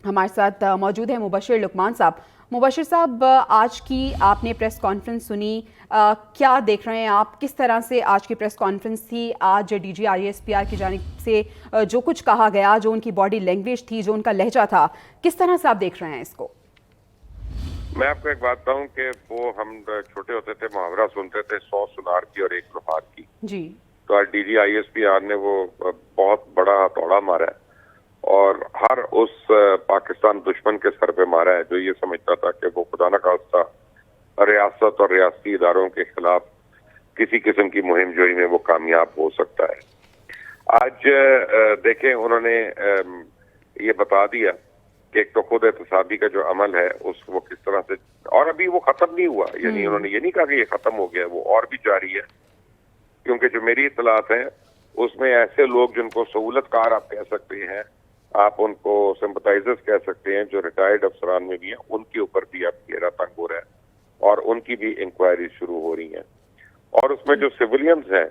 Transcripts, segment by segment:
हमारे साथ मौजूद है मुबशिर लुकमान साहब। मुबशिर साहब, आज की आपने प्रेस कॉन्फ्रेंस सुनी, क्या देख रहे हैं आप? किस तरह से आज की प्रेस कॉन्फ्रेंस थी? आज डीजी ISPR की जानिब से जो कुछ कहा गया, जो उनकी बॉडी लैंग्वेज थी, जो उनका लहजा था, किस तरह से आप देख रहे हैं इसको? मैं आपको एक बात बताऊं कि वो हम छोटे होते थे, मुहावरा सुनते थे 100 सुनार की और 1 लोहार की। जी। तो आज डीजी ISPR ने वो बहुत बड़ा हथौड़ा मारा है और हर उस पाकिस्तान दुश्मन के सर पे मारा है जो ये समझता था कि वो खुदा न खास्ता रियासत और रियासती इदारों के खिलाफ किसी किस्म की मुहिम जोई में वो कामयाब हो सकता है। आज देखें, उन्होंने ये बता दिया कि एक तो खुद एहतसाबी का जो अमल है उस वो किस तरह से, और अभी वो खत्म नहीं हुआ, यानी उन्होंने ये नहीं कहा कि ये खत्म हो गया, वो और भी जारी है। क्योंकि जो मेरी इतलात है उसमें ऐसे लोग जिनको सहूलतकार आप कह सकते हैं, आप उनको सिंपथाइजर्स कह सकते हैं, जो रिटायर्ड अफसरान में भी हैं, उनके ऊपर भी अब घेरा तंग हो रहा है और उनकी भी इंक्वायरी शुरू हो रही हैं। और उसमें जो सिविलियंस हैं,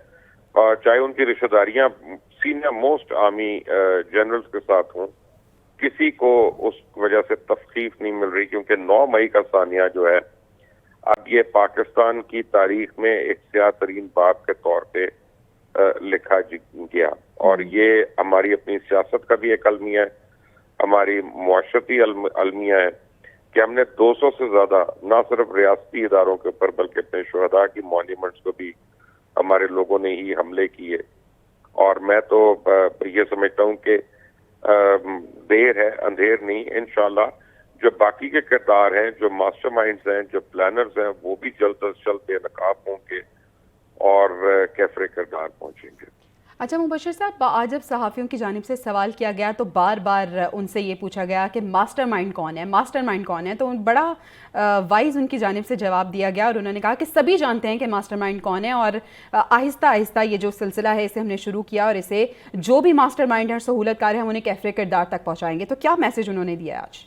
चाहे उनकी रिश्तेदारियां सीनियर मोस्ट आर्मी जनरल्स के साथ हों, किसी को उस वजह से तफकीफ नहीं मिल रही, क्योंकि 9 मई का सानिया जो है अब ये पाकिस्तान की तारीख में एक स्याह तरीन बाब के तौर पे लिखा गया। और ये हमारी अपनी सियासत का भी एक अलमिया है, हमारी मुआशरती अलमिया है कि हमने 200 से ज्यादा ना सिर्फ रियासती इदारों के ऊपर बल्कि अपने शुहदा की मॉन्यूमेंट्स को भी हमारे लोगों ने ही हमले किए। और मैं तो ये समझता हूँ कि देर है अंधेर नहीं, इंशाल्लाह जो बाकी के किरदार हैं, जो मास्टरमाइंड्स हैं, जो प्लानर्स हैं, वो भी जल्द अज जल्द बेनकाब होंगे और कैफरे किरदार पहुंचेंगे। अच्छा मुबशिर साहब, आज जब सहाफ़ियों की जानिब से सवाल किया गया तो बार बार उनसे ये पूछा गया कि मास्टरमाइंड कौन है, मास्टरमाइंड कौन है, तो बड़ा वाइज उनकी जानिब से जवाब दिया गया और उन्होंने कहा कि सभी जानते हैं कि मास्टरमाइंड कौन है और आहिस्ता आहिस्ता ये जो सिलसिला है इसे हमने शुरू किया और इसे जो भी मास्टरमाइंड है और सहूलतकार है हम उन्हें कैफरे किरदार तक पहुँचाएंगे। तो क्या मैसेज उन्होंने दिया आज?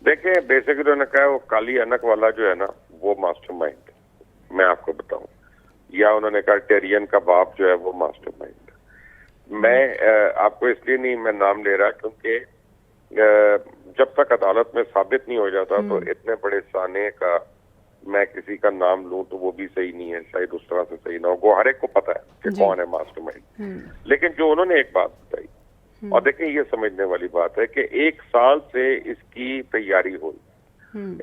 देखें, बेसिकली उन्होंने कहा वो काली अनक वाला जो है ना वो मास्टरमाइंड, मैं आपको बताऊं, या उन्होंने कहा टेरियन का बाप जो है वो मास्टरमाइंड। मैं आपको इसलिए नहीं मैं नाम ले रहा क्योंकि जब तक अदालत में साबित नहीं हो जाता तो इतने बड़े साने का मैं किसी का नाम लूं तो वो भी सही नहीं है, शायद उस तरह से सही ना हो। वो हर एक को पता है कि कौन है मास्टरमाइंड। लेकिन जो उन्होंने एक बात बताई, और देखें ये समझने वाली बात है कि 1 साल से इसकी तैयारी हुई,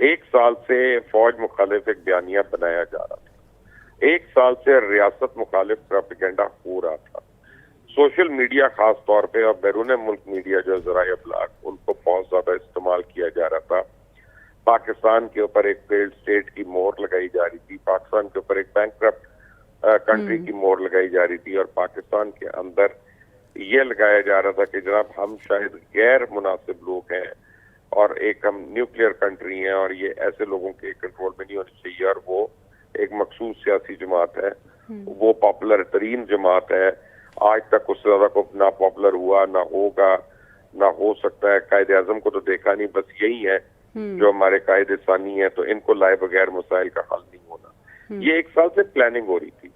1 साल से फौज मुखालिफ एक बयानिया बनाया जा रहा था, 1 साल से रियासत मुखालिफ प्रोपेगेंडा हो रहा था। सोशल मीडिया खास तौर पे और बैरून मुल्क मीडिया जो ज़राए इब्लाग, उनको बहुत ज्यादा इस्तेमाल किया जा रहा था। पाकिस्तान के ऊपर एक फेल्ड स्टेट की मोहर लगाई जा रही थी, पाकिस्तान के ऊपर एक बैंकक्रप्ट कंट्री की मोहर लगाई जा रही थी, और पाकिस्तान के अंदर ये लगाया जा रहा था कि जनाब हम शायद गैर मुनासिब लोग हैं और एक हम न्यूक्लियर कंट्री हैं और ये ऐसे लोगों के कंट्रोल में नहीं होनी चाहिए, और वो एक मखसूस सियासी जमात है, वो पॉपुलर तरीन जमात है, आज तक उससे ज्यादा को ना पॉपुलर हुआ, ना होगा, ना हो सकता है। कायदे आजम को तो देखा नहीं, बस यही है जो हमारे कायदे सानी है, तो इनको लाए बगैर मसाइल का हल नहीं होना। ये 1 साल से प्लानिंग हो रही थी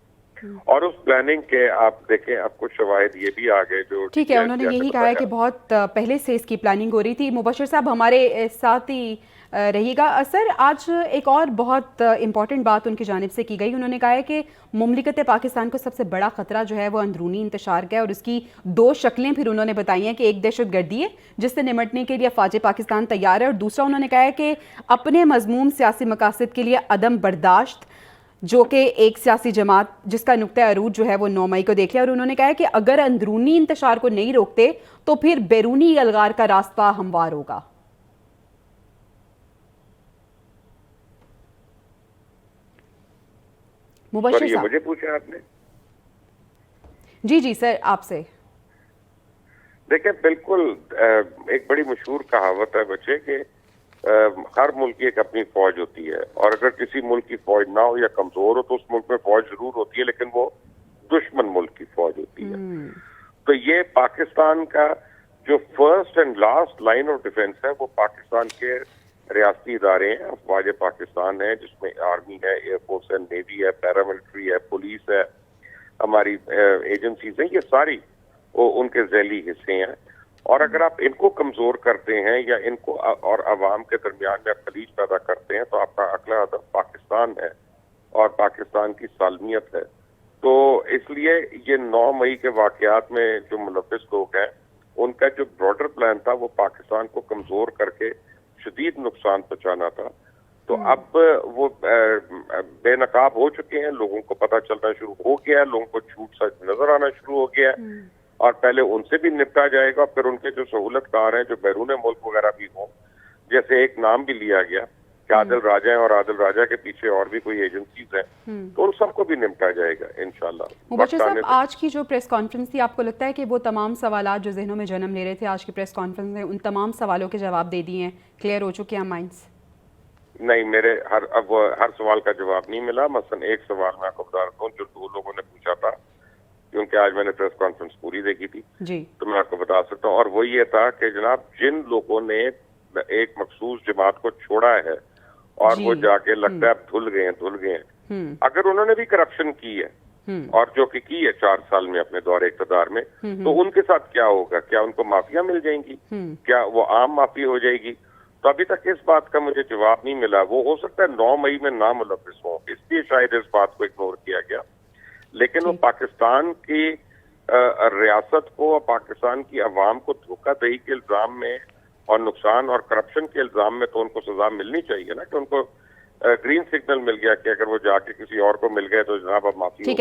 और उस प्लानिंग के आप देखें अब कुछ शवाहिद ये भी आ गए जो ठीक है, उन्होंने यही कहा है कि बहुत पहले से इसकी प्लानिंग हो रही थी। मुबशिर साहब हमारे साथ ही रहिएगा। सर, आज एक और बहुत इम्पॉर्टेंट बात उनकी जानिब से की गई। उन्होंने कहा है कि मुमलिकत पाकिस्तान को सबसे बड़ा ख़तरा जो है वो अंदरूनी इंतशार का है और उसकी 2 शक्लें फिर उन्होंने बताई हैं कि एक दहशतगर्दी है जिससे निमटने के लिए फ़ौज पाकिस्तान तैयार है, और दूसरा उन्होंने कहा है कि अपने मज़मूम सियासी मकासद के लिए अदम बर्दाश्त, जो कि एक सियासी जमात जिसका नुक्ता अरूज जो है वो 9 मई को देख लिया। और उन्होंने कहा है कि अगर अंदरूनी इंतशार को नहीं रोकते तो फिर बैरूनी अलगार का रास्ता हमवार होगा। मुबशिर साहब, मुझे पूछा आपने? जी जी सर, आपसे। देखें, बिल्कुल एक बड़ी मशहूर कहावत है बच्चे कि हर मुल्क की एक अपनी फौज होती है, और अगर किसी मुल्क की फौज ना हो या कमजोर हो तो उस मुल्क में फौज जरूर होती है, लेकिन वो दुश्मन मुल्क की फौज होती है। तो ये पाकिस्तान का जो first and last line of defence है वो पाकिस्तान के रियासती इदारे हैं, अफवाज पाकिस्तान है, जिसमें आर्मी है, एयरफोर्स है, नेवी है, पैरामिलिट्री है, पुलिस है, हमारी एजेंसीज हैं, ये सारी वो उनके ज़ैली हिस्से हैं। اور اگر آپ ان کو کمزور کرتے ہیں یا ان کو اور عوام کے درمیان میں خلیج پیدا کرتے ہیں تو آپ کا اگلا ہدف پاکستان ہے اور پاکستان کی سالمیت ہے. تو اس لیے یہ 9 مئی کے واقعات میں جو ملوث لوگ ہیں ان کا جو براڈر پلان تھا وہ پاکستان کو کمزور کر کے شدید نقصان پہنچانا تھا. تو اب وہ بے نقاب ہو چکے ہیں, لوگوں کو پتہ چلنا شروع ہو گیا ہے, لوگوں کو جھوٹ سچ نظر آنا شروع ہو گیا ہے, اور پہلے ان سے بھی نپٹا جائے گا, پھر ان کے جو سہولت کار ہیں جو بیرون ملک وغیرہ بھی ہوں, جیسے ایک نام بھی لیا گیا کہ عادل راجہ ہیں اور عادل راجہ کے پیچھے اور بھی کوئی ایجنسیز ہیں, تو ان سب کو بھی نمٹا جائے گا انشاءاللہ. مبشر صاحب, آج کی جو پریس کانفرنس تھی, آپ کو لگتا ہے کہ وہ تمام سوالات جو ذہنوں میں جنم لے رہے تھے آج کی پریس کانفرنس میں ان تمام سوالوں کے جواب دے دیے ہیں, کلیئر ہو چکے ہیں مائنڈس؟ نہیں, میرے ہر سوال کا جواب نہیں ملا. مثلا ایک سوال میں آپ کو بتا رہا ہوں جو 2 لوگوں نے پوچھا تھا, کیونکہ آج میں نے پریس کانفرنس پوری دیکھی تھی جی, تو میں آپ کو بتا سکتا ہوں, اور وہ یہ تھا کہ جناب جن لوگوں نے ایک مخصوص جماعت کو چھوڑا ہے اور وہ جا کے لگتا ہے اب دھل گئے ہیں, اگر انہوں نے بھی کرپشن کی ہے اور جو کہ کی ہے 4 سال میں اپنے دور اقتدار میں, تو ان کے ساتھ کیا ہوگا؟ کیا ان کو معافیاں مل جائیں گی؟ کیا وہ عام معافی ہو جائے گی؟ تو ابھی تک اس بات کا مجھے جواب نہیں ملا. وہ ہو سکتا ہے 9 مئی میں ناملوث ہوں, اس لیے شاید اس بات کو اگنور کیا گیا, لیکن وہ پاکستان کی ریاست کو اور پاکستان کی عوام کو دھوکہ دہی کے الزام میں اور نقصان اور کرپشن کے الزام میں تو ان کو سزا ملنی چاہیے نا, کہ ان کو گرین سگنل مل گیا کہ اگر وہ جا کے کسی اور کو مل گئے تو جناب اب معافی ہو.